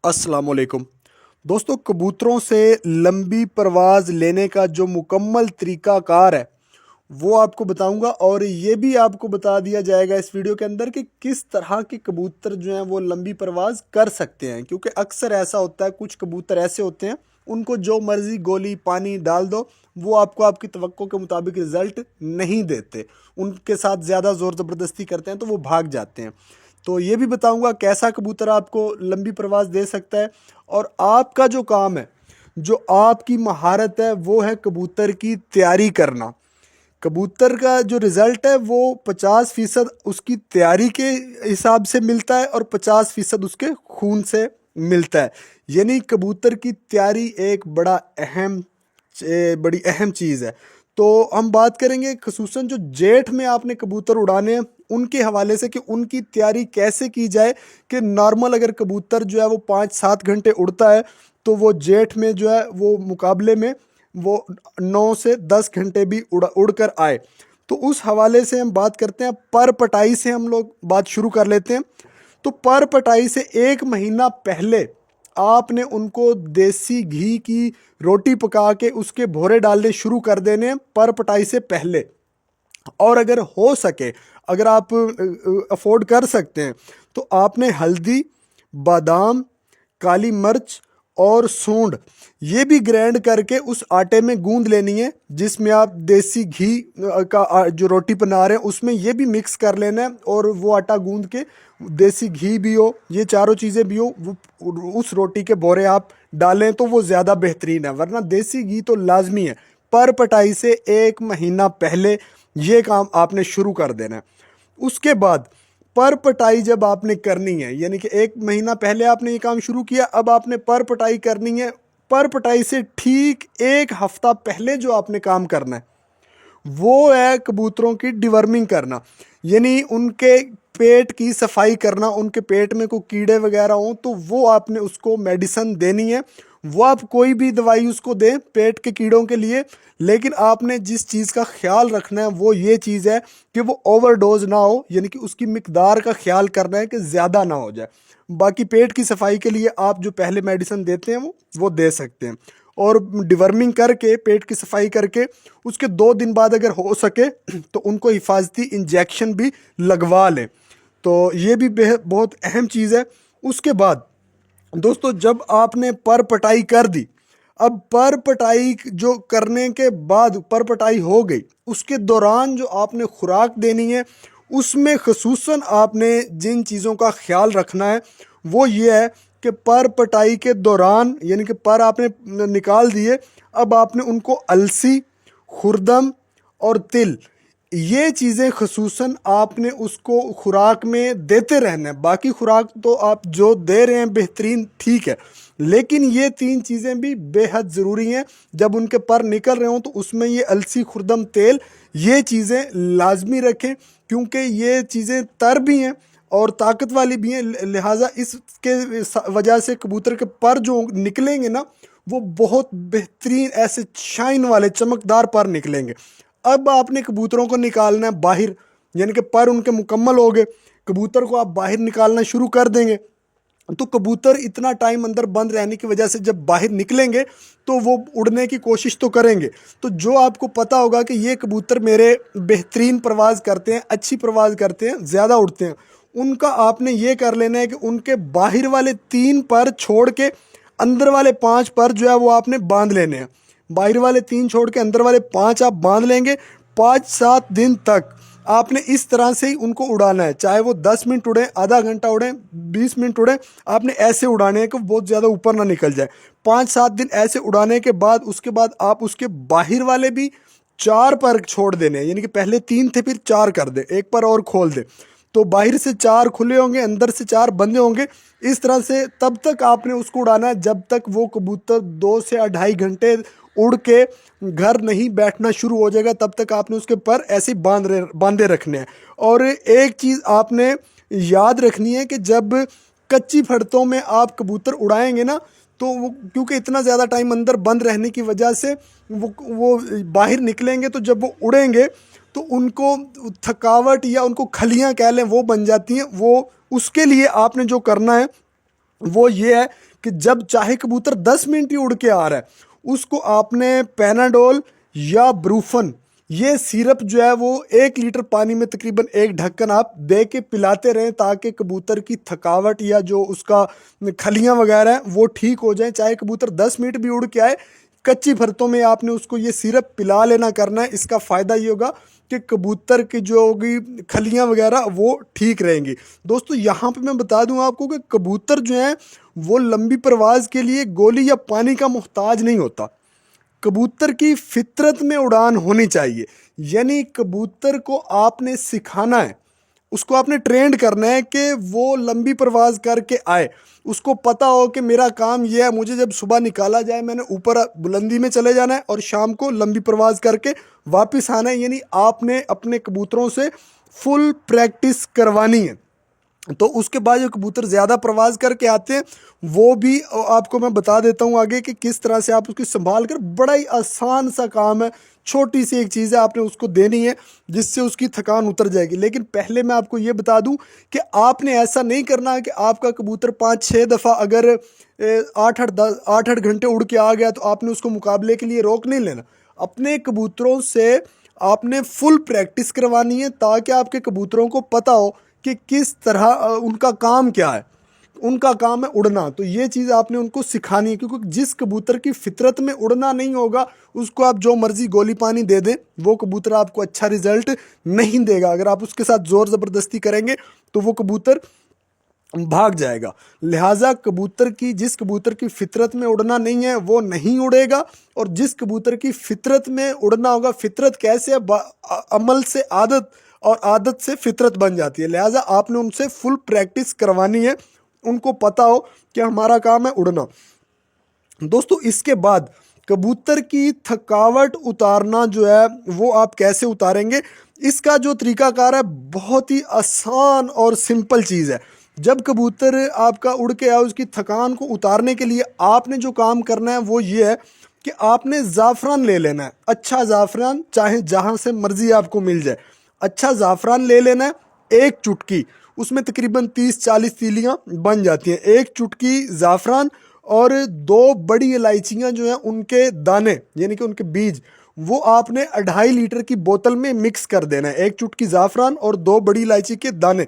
अस्सलाम वालेकुम। दोस्तों, कबूतरों से लंबी परवाज़ लेने का जो मुकम्मल तरीक़ाकार है वो आपको बताऊंगा, और ये भी आपको बता दिया जाएगा इस वीडियो के अंदर कि किस तरह के कबूतर जो हैं वो लंबी परवाज़ कर सकते हैं। क्योंकि अक्सर ऐसा होता है, कुछ कबूतर ऐसे होते हैं उनको जो मर्ज़ी गोली पानी डाल दो, वो आपको आपकी तवक्को के मुताबिक रिज़ल्ट नहीं देते। उनके साथ ज़्यादा ज़ोर ज़बरदस्ती करते हैं तो वो भाग जाते हैं। तो ये भी बताऊंगा कैसा कबूतर आपको लंबी परवाज़ दे सकता है। और आपका जो काम है, जो आपकी महारत है, वो है कबूतर की तैयारी करना। कबूतर का जो रिज़ल्ट है वो 50% उसकी तैयारी के हिसाब से मिलता है और 50% उसके खून से मिलता है। यानी कबूतर की तैयारी एक बड़ी अहम चीज़ है। तो हम बात करेंगे खसूसन जो जेठ में आपने कबूतर उड़ाने हैं उनके हवाले से, कि उनकी तैयारी कैसे की जाए। कि नॉर्मल अगर कबूतर जो है वो 5-7 घंटे उड़ता है, तो वो जेठ में जो है वो मुकाबले में वो 9 से 10 घंटे भी उड़ कर आए। तो उस हवाले से हम बात करते हैं। पर पटाई से हम लोग बात शुरू कर लेते हैं। तो पर पटाई से 1 महीना पहले आपने उनको देसी घी की रोटी पका के उसके भोरे डालने शुरू कर देने हैं, पर पटाई से पहले। और अगर हो सके, अगर आप अफोर्ड कर सकते हैं, तो आपने हल्दी, बादाम, काली मिर्च और सूंड ये भी ग्राइंड करके उस आटे में गूंद लेनी है, जिसमें आप देसी घी का जो रोटी बना रहे हैं उसमें ये भी मिक्स कर लेना है। और वो आटा गूंद के देसी घी भी हो, ये चारों चीज़ें भी हो, वो उस रोटी के बोरे आप डालें तो वो ज़्यादा बेहतरीन है। वरना देसी घी तो लाजमी है। पर पटाई से 1 महीना पहले ये काम आपने शुरू कर देना है। उसके बाद पर पटाई जब आपने करनी है, यानी कि 1 महीना पहले आपने ये काम शुरू किया, अब आपने पर पटाई करनी है। पर पटाई से ठीक 1 हफ्ता पहले जो आपने काम करना है वो है कबूतरों की डिवर्मिंग करना। यानी उनके पेट की सफाई करना। उनके पेट में कोई कीड़े वगैरह हों तो वो आपने उसको मेडिसिन देनी है। वो आप कोई भी दवाई उसको दें पेट के कीड़ों के लिए, लेकिन आपने जिस चीज़ का ख्याल रखना है वो ये चीज़ है कि वो ओवरडोज ना हो, यानी कि उसकी मिकदार का ख्याल करना है कि ज़्यादा ना हो जाए। बाकी पेट की सफाई के लिए आप जो पहले मेडिसिन देते हैं वो दे सकते हैं। और डिवर्मिंग करके, पेट की सफाई करके, उसके 2 दिन बाद अगर हो सके तो उनको हिफाजती इंजेक्शन भी लगवा लें। तो ये भी बहुत अहम चीज़ है। उसके बाद दोस्तों, जब आपने पर पटाई कर दी, अब पर पटाई जो करने के बाद पर पटाई हो गई, उसके दौरान जो आपने खुराक देनी है उसमें खसूसन आपने जिन चीज़ों का ख्याल रखना है वो ये है कि पर पटाई के दौरान, यानी कि पर आपने निकाल दिए, अब आपने उनको अलसी, खुरदम और तिल, ये चीज़ें खसूसन आपने उसको खुराक में देते रहना है। बाकी खुराक तो आप जो दे रहे हैं बेहतरीन, ठीक है, लेकिन ये 3 चीज़ें भी बेहद ज़रूरी हैं। जब उनके पर निकल रहे हों तो उसमें ये अलसी, खुरदम, तेल, ये चीज़ें लाजमी रखें, क्योंकि ये चीज़ें तर भी हैं और ताकत वाली भी हैं। लिहाजा इसके वजह से कबूतर के पर जो निकलेंगे ना, वो बहुत बेहतरीन ऐसे शाइन वाले चमकदार पर निकलेंगे। अब आपने कबूतरों को निकालना है बाहर, यानी कि पर उनके मुकम्मल हो गए, कबूतर को आप बाहर निकालना शुरू कर देंगे। तो कबूतर इतना टाइम अंदर बंद रहने की वजह से जब बाहर निकलेंगे तो वो उड़ने की कोशिश तो करेंगे। तो जो आपको पता होगा कि ये कबूतर मेरे बेहतरीन परवाज़ करते हैं, अच्छी परवाज़ करते हैं, ज़्यादा उड़ते हैं, उनका आपने ये कर लेना है कि उनके बाहर वाले 3 पर छोड़ के अंदर वाले 5 पर जो है वो आपने बांध लेने हैं। बाहर वाले 3 छोड़ के अंदर वाले 5 आप बांध लेंगे। 5-7 दिन तक आपने इस तरह से ही उनको उड़ाना है, चाहे वो 10 मिनट उड़ें, आधा घंटा उड़ें, 20 मिनट उड़ें, आपने ऐसे उड़ाने हैं कि बहुत ज़्यादा ऊपर ना निकल जाए। 5-7 दिन ऐसे उड़ाने के बाद उसके बाद आप उसके बाहर वाले भी 4 पर छोड़ देने हैं, यानी कि पहले 3 थे फिर 4 कर दे, 1 पर और खोल दे, तो बाहर से 4 खुले होंगे, अंदर से 4 बंदे होंगे। इस तरह से तब तक आपने उसको उड़ाना है जब तक वो कबूतर 2 से 2.5 घंटे उड़ के घर नहीं बैठना शुरू हो जाएगा, तब तक आपने उसके पर ऐसे बांधे रखने हैं। और एक चीज़ आपने याद रखनी है कि जब कच्ची फड़तों में आप कबूतर उड़ाएंगे ना, तो वो क्योंकि इतना ज़्यादा टाइम अंदर बंद रहने की वजह से वो बाहर निकलेंगे, तो जब वो उड़ेंगे तो उनको थकावट या उनको खलियां कह लें वो बन जाती हैं। वो उसके लिए आपने जो करना है वो ये है कि जब चाहे कबूतर 10 मिनट ही उड़ के आ रहा है, उसको आपने पैनाडोल या ब्रूफन ये सिरप जो है वो 1 लीटर पानी में तकरीबन 1 ढक्कन आप दे के पिलाते रहें, ताकि कबूतर की थकावट या जो उसका खलियां वगैरह हैं वो ठीक हो जाएं। चाहे कबूतर 10 मिनट भी उड़ के आए, कच्ची फरतों में आपने उसको ये सिरप पिला लेना करना है। इसका फ़ायदा ये होगा कि कबूतर की जो होगी खलियां वगैरह वो ठीक रहेंगी। दोस्तों यहाँ पे मैं बता दूं आपको कि कबूतर जो है वो लंबी परवाज़ के लिए गोली या पानी का मोहताज नहीं होता। कबूतर की फितरत में उड़ान होनी चाहिए, यानी कबूतर को आपने सिखाना है, उसको आपने ट्रेंड करना है कि वो लंबी परवाज करके आए। उसको पता हो कि मेरा काम यह है, मुझे जब सुबह निकाला जाए मैंने ऊपर बुलंदी में चले जाना है और शाम को लंबी परवाज करके वापस आना है। यानी आपने अपने कबूतरों से फुल प्रैक्टिस करवानी है। तो उसके बाद जो कबूतर ज़्यादा प्रवास करके आते हैं वो भी आपको मैं बता देता हूँ आगे कि किस तरह से आप उसकी संभाल कर, बड़ा ही आसान सा काम है, छोटी सी एक चीज़ है आपने उसको देनी है जिससे उसकी थकान उतर जाएगी। लेकिन पहले मैं आपको ये बता दूं कि आपने ऐसा नहीं करना कि आपका कबूतर 5-6 दफ़ा अगर 8-8 घंटे उड़ के आ गया तो आपने उसको मुकाबले के लिए रोक नहीं लेना। अपने कबूतरों से आपने फुल प्रैक्टिस करवानी है ताकि आपके कबूतरों को पता हो कि किस तरह उनका काम क्या है। उनका काम है उड़ना, तो ये चीज़ आपने उनको सिखानी है, क्योंकि जिस कबूतर की फितरत में उड़ना नहीं होगा उसको आप जो मर्जी गोली पानी दे दें, वो कबूतर आपको अच्छा रिजल्ट नहीं देगा। अगर आप उसके साथ ज़ोर ज़बरदस्ती करेंगे तो वो कबूतर भाग जाएगा। लिहाजा कबूतर की, जिस कबूतर की फितरत में उड़ना नहीं है वो नहीं उड़ेगा, और जिस कबूतर की फितरत में उड़ना होगा, फितरत कैसे है, अमल से आदत और आदत से फितरत बन जाती है। लिहाजा आपने उनसे फुल प्रैक्टिस करवानी है, उनको पता हो कि हमारा काम है उड़ना। दोस्तों इसके बाद कबूतर की थकावट उतारना जो है वो आप कैसे उतारेंगे, इसका जो तरीकाकार है बहुत ही आसान और सिंपल चीज़ है। जब कबूतर आपका उड़ के आए, उसकी थकान को उतारने के लिए आपने जो काम करना है वो ये है कि आपने ज़ाफ़रान ले लेना है, अच्छा ज़ाफ़रान, चाहे जहाँ से मर्ज़ी आपको मिल जाए। अच्छा ज़ाफ़रान ले लेना है, एक चुटकी, उसमें तकरीबन 30-40 तीलियाँ बन जाती हैं। एक चुटकी ज़ाफ़रान और 2 बड़ी इलायचियाँ जो हैं उनके दाने यानी कि उनके बीज, वो आपने 2.5 लीटर की बोतल में मिक्स कर देना है। एक चुटकी ज़ाफ़रान और 2 बड़ी इलायची के दाने,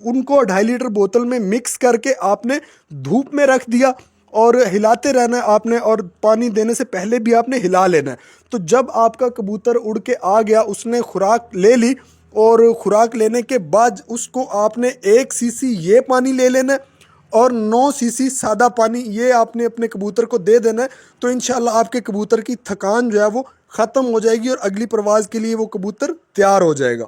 उनको 2.5 लीटर बोतल में मिक्स करके आपने धूप में रख दिया और हिलाते रहना है आपने, और पानी देने से पहले भी आपने हिला लेना है। तो जब आपका कबूतर उड़ के आ गया, उसने खुराक ले ली, और खुराक लेने के बाद उसको आपने 1 सीसी ये पानी ले लेना है और 9 सीसी सादा पानी ये आपने अपने कबूतर को दे देना है। तो इंशाल्लाह आपके कबूतर की थकान जो है वो ख़त्म हो जाएगी और अगली परवाज़ के लिए वो कबूतर तैयार हो जाएगा।